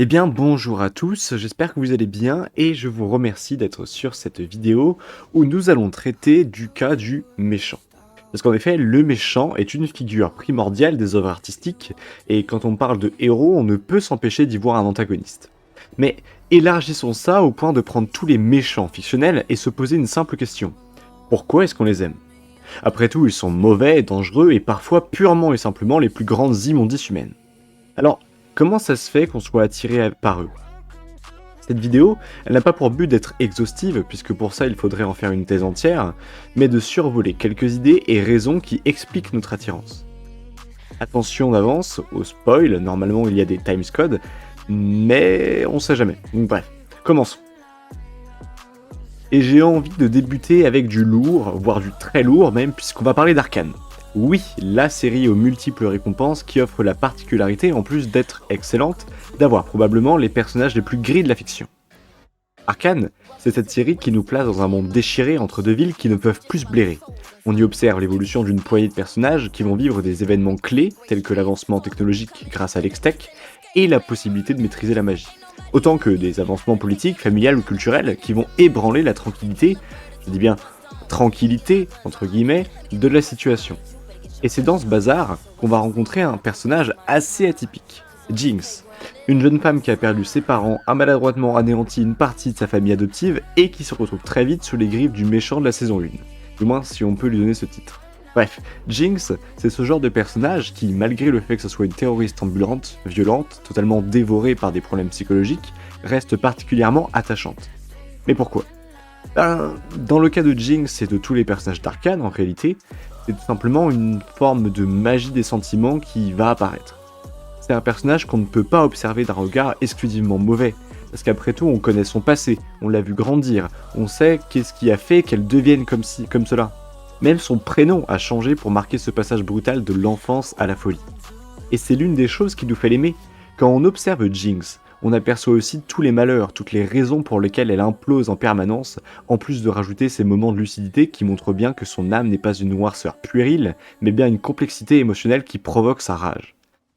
Eh bien, bonjour à tous, j'espère que vous allez bien et je vous remercie d'être sur cette vidéo où nous allons traiter du cas du méchant. Parce qu'en effet, le méchant est une figure primordiale des œuvres artistiques et quand on parle de héros, on ne peut s'empêcher d'y voir un antagoniste. Mais élargissons ça au point de prendre tous les méchants fictionnels et se poser une simple question. Pourquoi est-ce qu'on les aime? Après tout, ils sont mauvais, dangereux et parfois purement et simplement les plus grandes immondices humaines. Alors, comment ça se fait qu'on soit attiré par eux? Cette vidéo, elle n'a pas pour but d'être exhaustive, puisque pour ça il faudrait en faire une thèse entière, mais de survoler quelques idées et raisons qui expliquent notre attirance. Attention d'avance, au spoil, normalement il y a des timescodes, mais on sait jamais. Donc bref, commençons. Et j'ai envie de débuter avec du lourd, voire du très lourd même, puisqu'on va parler d'Arcane. Oui, la série aux multiples récompenses qui offre la particularité, en plus d'être excellente, d'avoir probablement les personnages les plus gris de la fiction. Arcane, c'est cette série qui nous place dans un monde déchiré entre deux villes qui ne peuvent plus se blairer. On y observe l'évolution d'une poignée de personnages qui vont vivre des événements clés, tels que l'avancement technologique grâce à l'Hextech, et la possibilité de maîtriser la magie. Autant que des avancements politiques, familiales ou culturels qui vont ébranler la tranquillité, je dis bien tranquillité, entre guillemets, de la situation. Et c'est dans ce bazar qu'on va rencontrer un personnage assez atypique, Jinx, une jeune femme qui a perdu ses parents, a maladroitement anéanti une partie de sa famille adoptive et qui se retrouve très vite sous les griffes du méchant de la saison 1. Du moins si on peut lui donner ce titre. Bref, Jinx, c'est ce genre de personnage qui, malgré le fait que ce soit une terroriste ambulante, violente, totalement dévorée par des problèmes psychologiques, reste particulièrement attachante. Mais pourquoi? Dans le cas de Jinx et de tous les personnages d'Arcane, en réalité, c'est tout simplement une forme de magie des sentiments qui va apparaître. C'est un personnage qu'on ne peut pas observer d'un regard exclusivement mauvais, parce qu'après tout, on connaît son passé, on l'a vu grandir, on sait qu'est-ce qui a fait qu'elle devienne comme cela. Même son prénom a changé pour marquer ce passage brutal de l'enfance à la folie. Et c'est l'une des choses qui nous fait l'aimer. Quand on observe Jinx, on aperçoit aussi tous les malheurs, toutes les raisons pour lesquelles elle implose en permanence, en plus de rajouter ces moments de lucidité qui montrent bien que son âme n'est pas une noirceur puérile, mais bien une complexité émotionnelle qui provoque sa rage.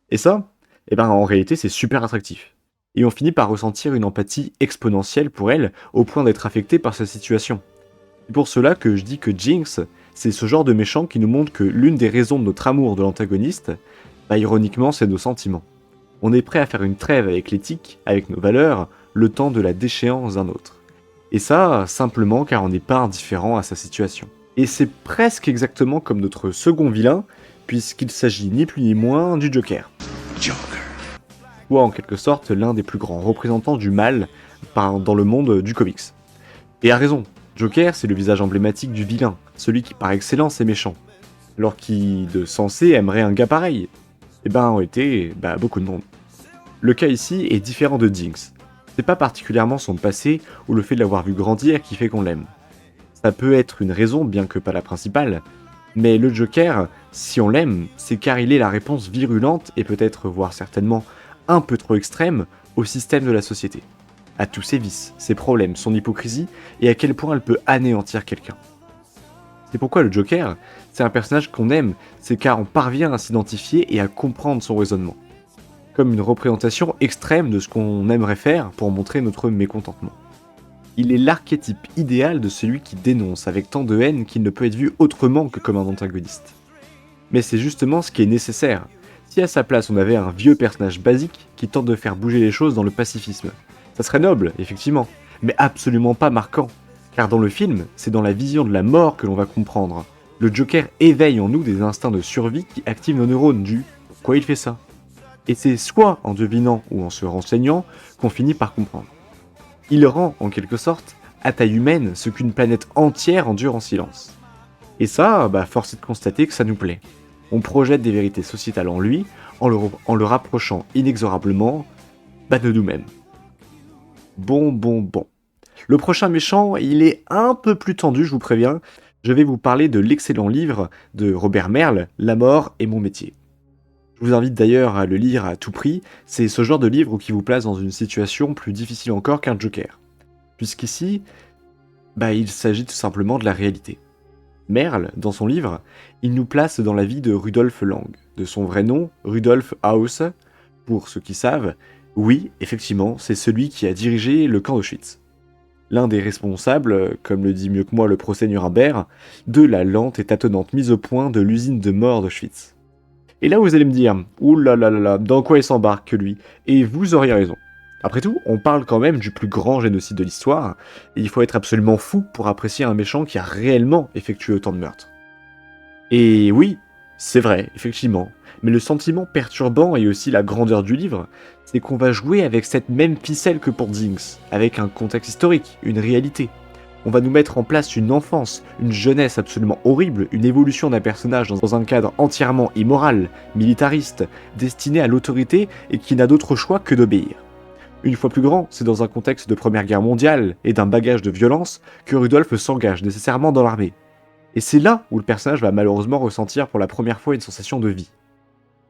Et ça, en réalité, c'est super attractif. Et on finit par ressentir une empathie exponentielle pour elle, au point d'être affecté par sa situation. C'est pour cela que je dis que Jinx, c'est ce genre de méchant qui nous montre que l'une des raisons de notre amour de l'antagoniste, ironiquement, c'est nos sentiments. On est prêt à faire une trêve avec l'éthique, avec nos valeurs, le temps de la déchéance d'un autre. Et ça, simplement car on n'est pas indifférent à sa situation. Et c'est presque exactement comme notre second vilain, puisqu'il s'agit ni plus ni moins du Joker. Soit en quelque sorte l'un des plus grands représentants du mal dans le monde du comics. Et à raison, Joker c'est le visage emblématique du vilain, celui qui par excellence est méchant. Alors qui, de sensé, aimerait un gars pareil? En réalité, beaucoup de monde. Le cas ici est différent de Jinx. C'est pas particulièrement son passé ou le fait de l'avoir vu grandir qui fait qu'on l'aime. Ça peut être une raison, bien que pas la principale, mais le Joker, si on l'aime, c'est car il est la réponse virulente et peut-être, voire certainement, un peu trop extrême au système de la société. À tous ses vices, ses problèmes, son hypocrisie et à quel point elle peut anéantir quelqu'un. C'est pourquoi le Joker, c'est un personnage qu'on aime, c'est car on parvient à s'identifier et à comprendre son raisonnement. Comme une représentation extrême de ce qu'on aimerait faire pour montrer notre mécontentement. Il est l'archétype idéal de celui qui dénonce avec tant de haine qu'il ne peut être vu autrement que comme un antagoniste. Mais c'est justement ce qui est nécessaire. Si à sa place on avait un vieux personnage basique qui tente de faire bouger les choses dans le pacifisme, ça serait noble, effectivement, mais absolument pas marquant. Car dans le film, c'est dans la vision de la mort que l'on va comprendre. Le Joker éveille en nous des instincts de survie qui activent nos neurones du pourquoi il fait ça. Et c'est soit en devinant ou en se renseignant qu'on finit par comprendre. Il rend, en quelque sorte, à taille humaine ce qu'une planète entière endure en silence. Et ça, force est de constater que ça nous plaît. On projette des vérités sociétales en lui, en le rapprochant inexorablement de nous-mêmes. Bon. Le prochain méchant, il est un peu plus tendu, je vous préviens. Je vais vous parler de l'excellent livre de Robert Merle, La mort est mon métier. Je vous invite d'ailleurs à le lire à tout prix, c'est ce genre de livre qui vous place dans une situation plus difficile encore qu'un Joker. Puisqu'ici, il s'agit tout simplement de la réalité. Merle, dans son livre, il nous place dans la vie de Rudolf Lang, de son vrai nom, Rudolf Hauss, pour ceux qui savent, Oui, effectivement, c'est celui qui a dirigé le camp d'Auschwitz. L'un des responsables, comme le dit mieux que moi le procès Nuremberg, de la lente et tâtonnante mise au point de l'usine de mort d'Auschwitz. Et là vous allez me dire, ouh là là là là, dans quoi il s'embarque que lui? Et vous auriez raison. Après tout, on parle quand même du plus grand génocide de l'histoire, et il faut être absolument fou pour apprécier un méchant qui a réellement effectué autant de meurtres. Et oui, c'est vrai, effectivement. Mais le sentiment perturbant et aussi la grandeur du livre, c'est qu'on va jouer avec cette même ficelle que pour Jinx, avec un contexte historique, une réalité. On va nous mettre en place une enfance, une jeunesse absolument horrible, une évolution d'un personnage dans un cadre entièrement immoral, militariste, destiné à l'autorité et qui n'a d'autre choix que d'obéir. Une fois plus grand, c'est dans un contexte de Première Guerre mondiale et d'un bagage de violence que Rudolf s'engage nécessairement dans l'armée. Et c'est là où le personnage va malheureusement ressentir pour la première fois une sensation de vie.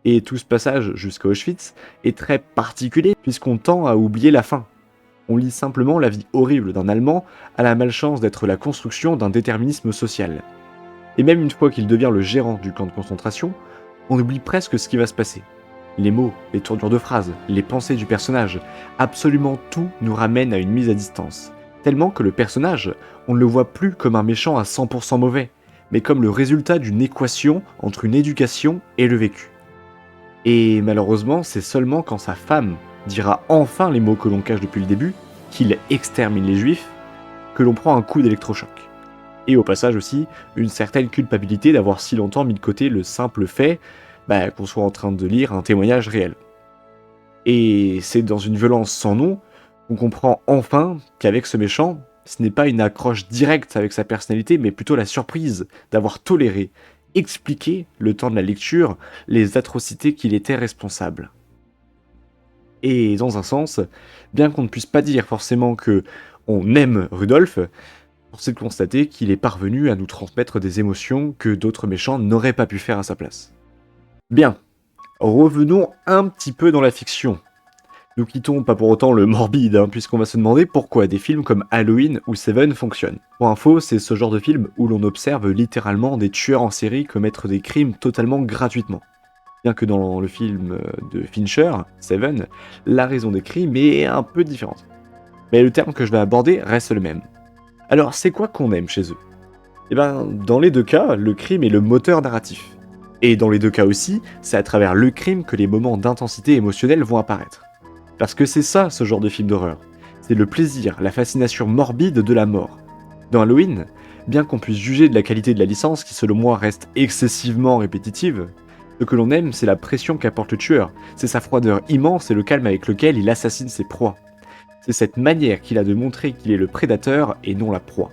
Et tout ce passage jusqu'à Auschwitz est très particulier puisqu'on tend à oublier la fin. On lit simplement la vie horrible d'un Allemand à la malchance d'être la construction d'un déterminisme social. Et même une fois qu'il devient le gérant du camp de concentration, on oublie presque ce qui va se passer. Les mots, les tournures de phrases, les pensées du personnage, absolument tout nous ramène à une mise à distance. Tellement que le personnage, on ne le voit plus comme un méchant à 100% mauvais, mais comme le résultat d'une équation entre une éducation et le vécu. Et malheureusement, c'est seulement quand sa femme dira enfin les mots que l'on cache depuis le début, qu'il extermine les juifs, que l'on prend un coup d'électrochoc. Et au passage aussi, une certaine culpabilité d'avoir si longtemps mis de côté le simple fait qu'on soit en train de lire un témoignage réel. Et c'est dans une violence sans nom qu'on comprend enfin qu'avec ce méchant, ce n'est pas une accroche directe avec sa personnalité, mais plutôt la surprise d'avoir toléré, expliqué, le temps de la lecture, les atrocités qu'il était responsable. Et dans un sens, bien qu'on ne puisse pas dire forcément que on aime Rudolf, force est de constater qu'il est parvenu à nous transmettre des émotions que d'autres méchants n'auraient pas pu faire à sa place. Bien, revenons un petit peu dans la fiction. Nous quittons pas pour autant le morbide, puisqu'on va se demander pourquoi des films comme Halloween ou Seven fonctionnent. Pour info, c'est ce genre de film où l'on observe littéralement des tueurs en série commettre des crimes totalement gratuitement. Bien que dans le film de Fincher, Seven, la raison des crimes est un peu différente. Mais le terme que je vais aborder reste le même. Alors, c'est quoi qu'on aime chez eux? Eh ben, dans les deux cas, le crime est le moteur narratif. Et dans les deux cas aussi, c'est à travers le crime que les moments d'intensité émotionnelle vont apparaître. Parce que c'est ça, ce genre de film d'horreur. C'est le plaisir, la fascination morbide de la mort. Dans Halloween, bien qu'on puisse juger de la qualité de la licence, qui selon moi reste excessivement répétitive, ce que l'on aime, c'est la pression qu'apporte le tueur, c'est sa froideur immense et le calme avec lequel il assassine ses proies. C'est cette manière qu'il a de montrer qu'il est le prédateur et non la proie.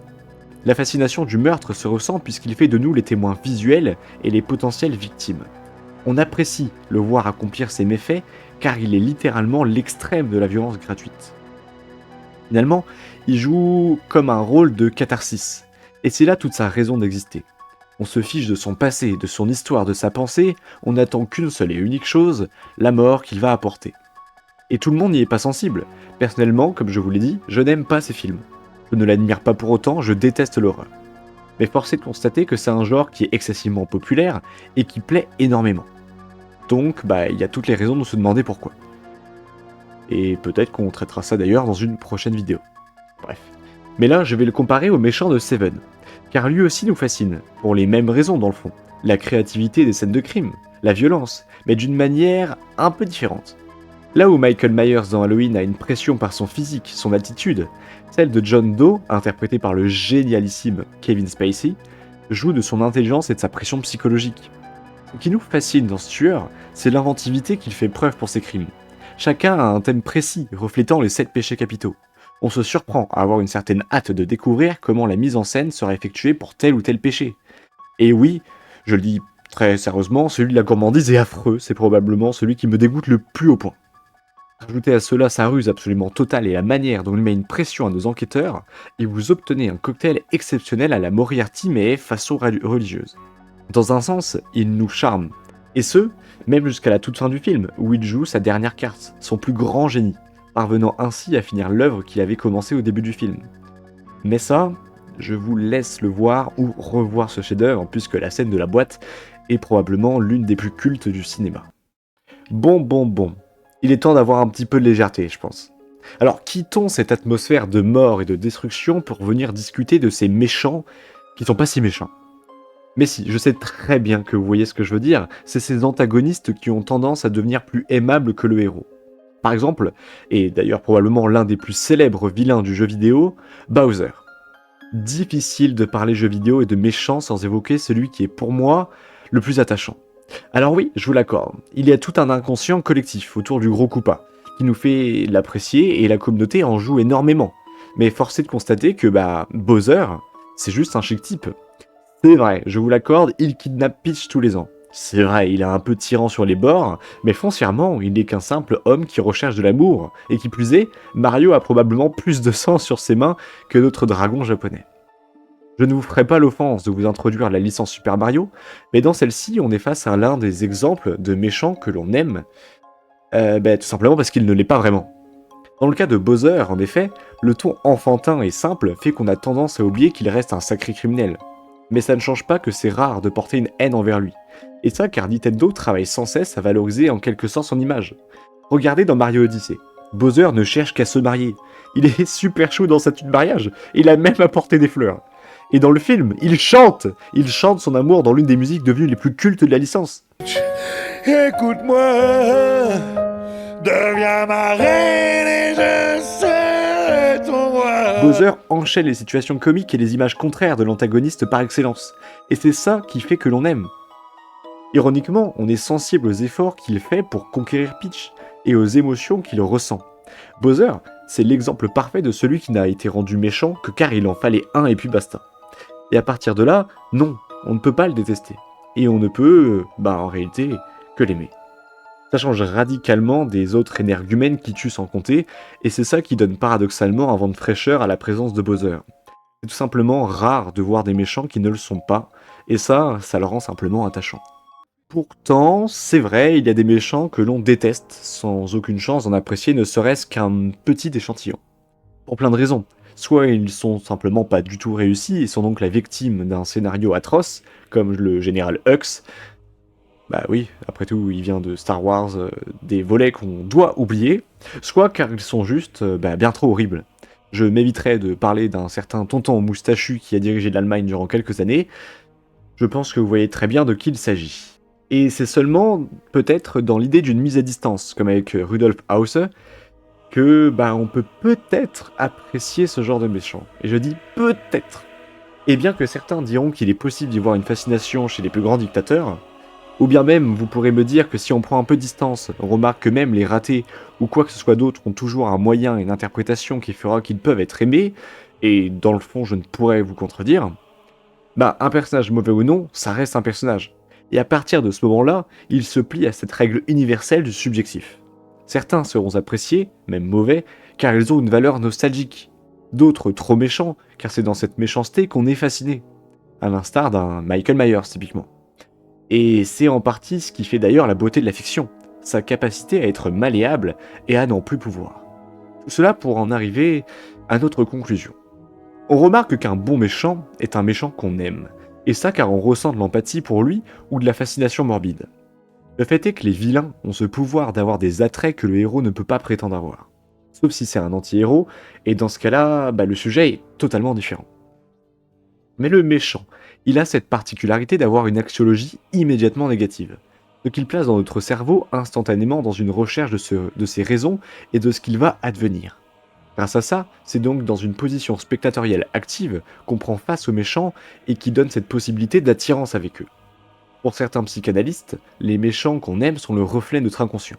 La fascination du meurtre se ressent puisqu'il fait de nous les témoins visuels et les potentielles victimes. On apprécie le voir accomplir ses méfaits car il est littéralement l'extrême de la violence gratuite. Finalement, il joue comme un rôle de catharsis, et c'est là toute sa raison d'exister. On se fiche de son passé, de son histoire, de sa pensée, on n'attend qu'une seule et unique chose, la mort qu'il va apporter. Et tout le monde n'y est pas sensible. Personnellement, comme je vous l'ai dit, je n'aime pas ces films. Je ne l'admire pas pour autant, je déteste l'horreur. Mais force est de constater que c'est un genre qui est excessivement populaire et qui plaît énormément. Donc, il y a toutes les raisons de se demander pourquoi. Et peut-être qu'on traitera ça d'ailleurs dans une prochaine vidéo. Bref. Mais là, je vais le comparer au méchant de Seven. Car lui aussi nous fascine, pour les mêmes raisons dans le fond. La créativité des scènes de crime, la violence, mais d'une manière un peu différente. Là où Michael Myers dans Halloween a une pression par son physique, son attitude, celle de John Doe, interprété par le génialissime Kevin Spacey, joue de son intelligence et de sa pression psychologique. Ce qui nous fascine dans ce tueur, c'est l'inventivité qu'il fait preuve pour ses crimes. Chacun a un thème précis, reflétant les 7 péchés capitaux. On se surprend à avoir une certaine hâte de découvrir comment la mise en scène sera effectuée pour tel ou tel péché. Et oui, je le dis très sérieusement, celui de la gourmandise est affreux, c'est probablement celui qui me dégoûte le plus au point. Ajoutez à cela sa ruse absolument totale et la manière dont il met une pression à nos enquêteurs, et vous obtenez un cocktail exceptionnel à la Moriarty mais façon religieuse. Dans un sens, il nous charme. Et ce, même jusqu'à la toute fin du film, où il joue sa dernière carte, son plus grand génie, parvenant ainsi à finir l'œuvre qu'il avait commencée au début du film. Mais ça, je vous laisse le voir ou revoir ce chef-d'œuvre, puisque la scène de la boîte est probablement l'une des plus cultes du cinéma. Bon. Il est temps d'avoir un petit peu de légèreté, je pense. Alors, quittons cette atmosphère de mort et de destruction pour venir discuter de ces méchants qui sont pas si méchants. Mais si, je sais très bien que vous voyez ce que je veux dire, c'est ces antagonistes qui ont tendance à devenir plus aimables que le héros. Par exemple, et d'ailleurs probablement l'un des plus célèbres vilains du jeu vidéo, Bowser. Difficile de parler jeux vidéo et de méchants sans évoquer celui qui est pour moi le plus attachant. Alors oui, je vous l'accorde, il y a tout un inconscient collectif autour du gros Koopa, qui nous fait l'apprécier et la communauté en joue énormément. Mais force est de constater que Bowser, c'est juste un chic type. C'est vrai, je vous l'accorde, il kidnappe Peach tous les ans. C'est vrai, il est un peu tyran sur les bords, mais foncièrement, il n'est qu'un simple homme qui recherche de l'amour, et qui plus est, Mario a probablement plus de sang sur ses mains que notre dragon japonais. Je ne vous ferai pas l'offense de vous introduire la licence Super Mario, mais dans celle-ci, on est face à l'un des exemples de méchants que l'on aime, tout simplement parce qu'il ne l'est pas vraiment. Dans le cas de Bowser, en effet, le ton enfantin et simple fait qu'on a tendance à oublier qu'il reste un sacré criminel. Mais ça ne change pas que c'est rare de porter une haine envers lui. Et ça car Nintendo travaille sans cesse à valoriser en quelque sorte son image. Regardez dans Mario Odyssey, Bowser ne cherche qu'à se marier. Il est super chaud dans sa tenue de mariage, et il a même apporté des fleurs. Et dans le film, il chante son amour dans l'une des musiques devenues les plus cultes de la licence. Écoute-moi, deviens ma reine et je serai ton roi. Bowser enchaîne les situations comiques et les images contraires de l'antagoniste par excellence. Et c'est ça qui fait que l'on aime. Ironiquement, on est sensible aux efforts qu'il fait pour conquérir Peach et aux émotions qu'il ressent. Bowser, c'est l'exemple parfait de celui qui n'a été rendu méchant que car il en fallait un et puis basta. Et à partir de là, non, on ne peut pas le détester. Et on ne peut, en réalité, que l'aimer. Ça change radicalement des autres énergumènes qui tuent sans compter, et c'est ça qui donne paradoxalement un vent de fraîcheur à la présence de Bowser. C'est tout simplement rare de voir des méchants qui ne le sont pas, et ça le rend simplement attachant. Pourtant, c'est vrai, il y a des méchants que l'on déteste, sans aucune chance d'en apprécier ne serait-ce qu'un petit échantillon. Pour plein de raisons. Soit ils sont simplement pas du tout réussis et sont donc la victime d'un scénario atroce, comme le général Hux. Bah oui, après tout, il vient de Star Wars, des volets qu'on doit oublier, soit car ils sont juste bien trop horribles. Je m'éviterai de parler d'un certain tonton moustachu qui a dirigé l'Allemagne durant quelques années. Je pense que vous voyez très bien de qui il s'agit. Et c'est seulement, peut-être, dans l'idée d'une mise à distance, comme avec Rudolf Hauser, que on peut peut-être apprécier ce genre de méchant. Et je dis peut-être. Et bien que certains diront qu'il est possible d'y voir une fascination chez les plus grands dictateurs, ou bien même vous pourrez me dire que si on prend un peu de distance, on remarque que même les ratés ou quoi que ce soit d'autre ont toujours un moyen et une interprétation qui fera qu'ils peuvent être aimés, et dans le fond je ne pourrais vous contredire, un personnage mauvais ou non, ça reste un personnage. Et à partir de ce moment-là, il se plie à cette règle universelle du subjectif. Certains seront appréciés, même mauvais, car ils ont une valeur nostalgique. D'autres trop méchants, car c'est dans cette méchanceté qu'on est fasciné. À l'instar d'un Michael Myers, typiquement. Et c'est en partie ce qui fait d'ailleurs la beauté de la fiction, sa capacité à être malléable et à n'en plus pouvoir. Tout cela pour en arriver à notre conclusion. On remarque qu'un bon méchant est un méchant qu'on aime, et ça car on ressent de l'empathie pour lui ou de la fascination morbide. Le fait est que les vilains ont ce pouvoir d'avoir des attraits que le héros ne peut pas prétendre avoir. Sauf si c'est un anti-héros, et dans ce cas-là, le sujet est totalement différent. Mais le méchant, il a cette particularité d'avoir une axiologie immédiatement négative, ce qu'il place dans notre cerveau instantanément dans une recherche de ses raisons et de ce qu'il va advenir. Grâce à ça, c'est donc dans une position spectatorielle active qu'on prend face aux méchants et qui donne cette possibilité d'attirance avec eux. Pour certains psychanalystes, les méchants qu'on aime sont le reflet de notre inconscient.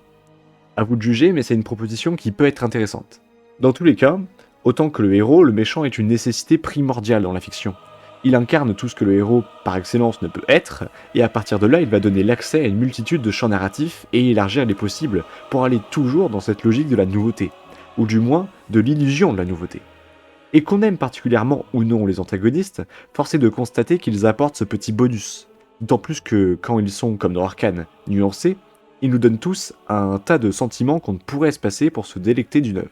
À vous de juger, mais c'est une proposition qui peut être intéressante. Dans tous les cas, autant que le héros, le méchant est une nécessité primordiale dans la fiction. Il incarne tout ce que le héros, par excellence, ne peut être, et à partir de là, il va donner l'accès à une multitude de champs narratifs et élargir les possibles pour aller toujours dans cette logique de la nouveauté, ou du moins de l'illusion de la nouveauté. Et qu'on aime particulièrement ou non les antagonistes, force est de constater qu'ils apportent ce petit bonus, d'autant plus que quand ils sont, comme dans Arcane, nuancés, ils nous donnent tous un tas de sentiments qu'on ne pourrait se passer pour se délecter d'une œuvre.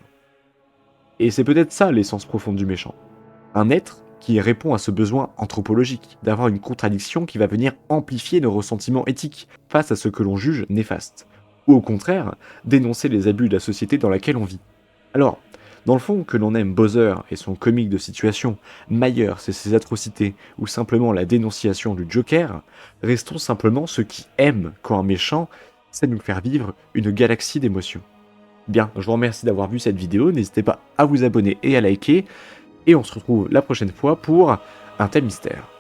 Et c'est peut-être ça l'essence profonde du méchant. Un être qui répond à ce besoin anthropologique, d'avoir une contradiction qui va venir amplifier nos ressentiments éthiques face à ce que l'on juge néfaste. ou au contraire, dénoncer les abus de la société dans laquelle on vit. Alors, dans le fond, que l'on aime Bowser et son comique de situation, Myers et ses atrocités, ou simplement la dénonciation du Joker, restons simplement ceux qui aiment quand un méchant sait nous faire vivre une galaxie d'émotions. Bien, je vous remercie d'avoir vu cette vidéo, n'hésitez pas à vous abonner et à liker, et on se retrouve la prochaine fois pour un tel mystère.